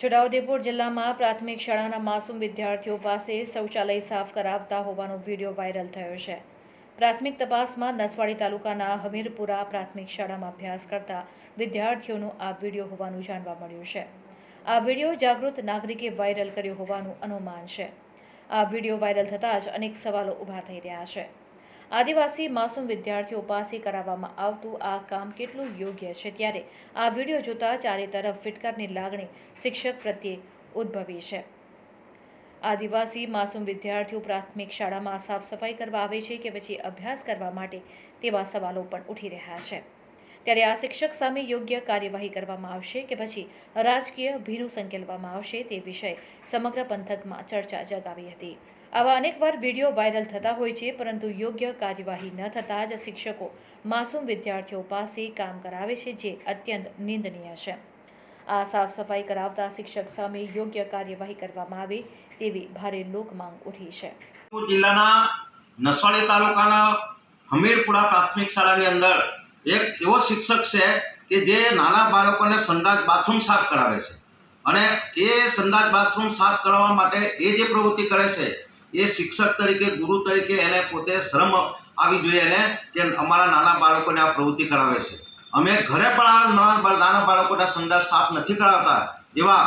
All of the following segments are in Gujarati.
છોટાઉદેપુર જિલ્લામાં પ્રાથમિક શાળાના માસૂમ વિદ્યાર્થીઓ પાસે શૌચાલય સાફ કરાવતા હોવાનો વિડીયો વાયરલ થયો છે। પ્રાથમિક તપાસમાં નસવાડી તાલુકાના હમીરપુરા પ્રાથમિક શાળામાં અભ્યાસ કરતા વિદ્યાર્થીઓનો આ વિડીયો હોવાનું જાણવા મળ્યું છે। આ વિડીયો જાગૃત નાગરિકે વાયરલ કર્યો હોવાનું અનુમાન છે। આ વિડીયો વાયરલ થતાં જ અનેક સવાલો ઊભા થઈ રહ્યા છે। આદિવાસી માસૂમ વિદ્યાર્થીઓ પાસે કરાવવામાં આવતું આ કામ કેટલું યોગ્ય છે, ત્યારે આ વિડીયો જોતા ચારે તરફ ફિટકારની લાગણી શિક્ષક પ્રત્યે ઉદ્ભવી છે। આદિવાસી માસૂમ વિદ્યાર્થીઓ પ્રાથમિક શાળામાં સાફ સફાઈ કરવા આવે છે કે પછી અભ્યાસ કરવા માટે, તેવા સવાલો પણ ઉઠી રહ્યા છે। ત્યારે આ શિક્ષક સામે યોગ્ય કાર્યવાહી કરવામાં આવશે કે પછી રાજકીય ભીનું સંકેલવામાં આવશે, તે વિષય સમગ્ર પંથકમાં ચર્ચા જગાવી હતી। આવા અનેકવાર વિડીયો વાયરલ થતા હોય છે, પરંતુ યોગ્ય કાર્યવાહી ન થતાં જ શિક્ષકો માસૂમ વિદ્યાર્થીઓ પાસે કામ કરાવે છે, જે અત્યંત નિંદનીય છે। આ સાફ સફાઈ કરાવતા શિક્ષક સામે યોગ્ય કાર્યવાહી કરવામાં આવે તેવી ભારે લોકમાંગ ઉઠી છે। જિલ્લાના નસવાડી તાલુકાના હમીરપુરા પ્રાથમિક શાળાની અંદર એક એવો શિક્ષક છે કે જે નાના બાળકોને સંડાસ બાથરૂમ સાફ કરાવે છે, અને એ સંડાસ બાથરૂમ સાફ કરાવવા માટે એ જે પ્રવૃત્તિ કરે છે, એ શિક્ષક તરીકે, ગુરુ તરીકે એને પોતે શરમ આવી જોઈએ એને કે અમારા નાના બાળકોને આ પ્રવૃત્તિ કરાવે છે। અમે ઘરે પણ આ નાના બાળકોના સંડાસ સાફ નથી કરાવતા, એવા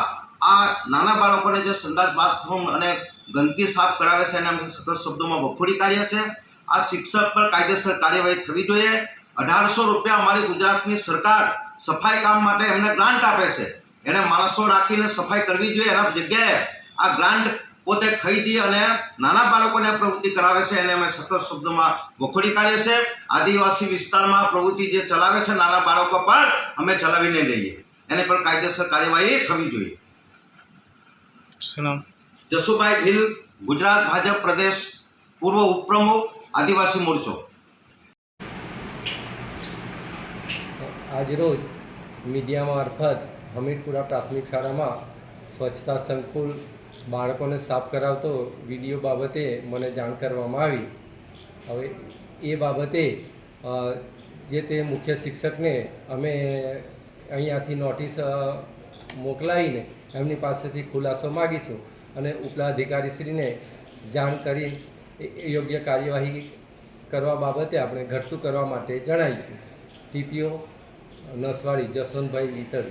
આ નાના બાળકોને જે સંડાસ બાથરૂમ અને ગંદકી સાફ કરાવે છે એને અમે સખત શબ્દોમાં વખોડી કાઢીએ છીએ। આ શિક્ષક પર કાયદેસર કાર્યવાહી થવી જોઈએ। 1800 રૂપિયા અમારી ગુજરાતની સરકાર સફાઈ કામ માટે એમને ગ્રાન્ટ આપે છે, એને માણસો રાખીને સફાઈ કરવી જોઈએ, એના જગ્યાએ આ ગ્રાન્ટ પોતે ખરીદી અને નાના બાળકોને પ્રવૃત્તિ કરાવે છે, એને અમે સખત શબ્દોમાં વખોડી કાઢીએ છીએ। આદિવાસી વિસ્તારમાં પ્રવૃત્તિ જે ચલાવે છે નાના બાળકો પર, અમે ચલાવીને લઈએ, એને પર કાયદેસર કાર્યવાહી થવી જોઈએ। શું નામ? જસુભાઈ ભીલ, ગુજરાત ભાજપ પ્રદેશ પૂર્વ ઉપપ્રમુખ, આદિવાસી મોરચો। આજરોજ મીડિયા મારફત હમીરપુરા પ્રાથમિક શાળામાં સ્વચ્છતા સંકુલ બાળકોને સાફ કરાવતો વિડીયો બાબતે મને જાણ કરવામાં આવી। હવે એ બાબતે જે તે મુખ્ય શિક્ષકને અમે અહીંયાથી નોટિસ મોકલાવીને એમની પાસેથી ખુલાસો માગીશું અને ઉપલા અધિકારીશ્રીને જાણ કરી યોગ્ય કાર્યવાહી કરવા બાબતે આપણે ઘટતું કરવા માટે જણાવીશું। ટીપીઓ નસવાડી જસવંતભાઈ વિતર।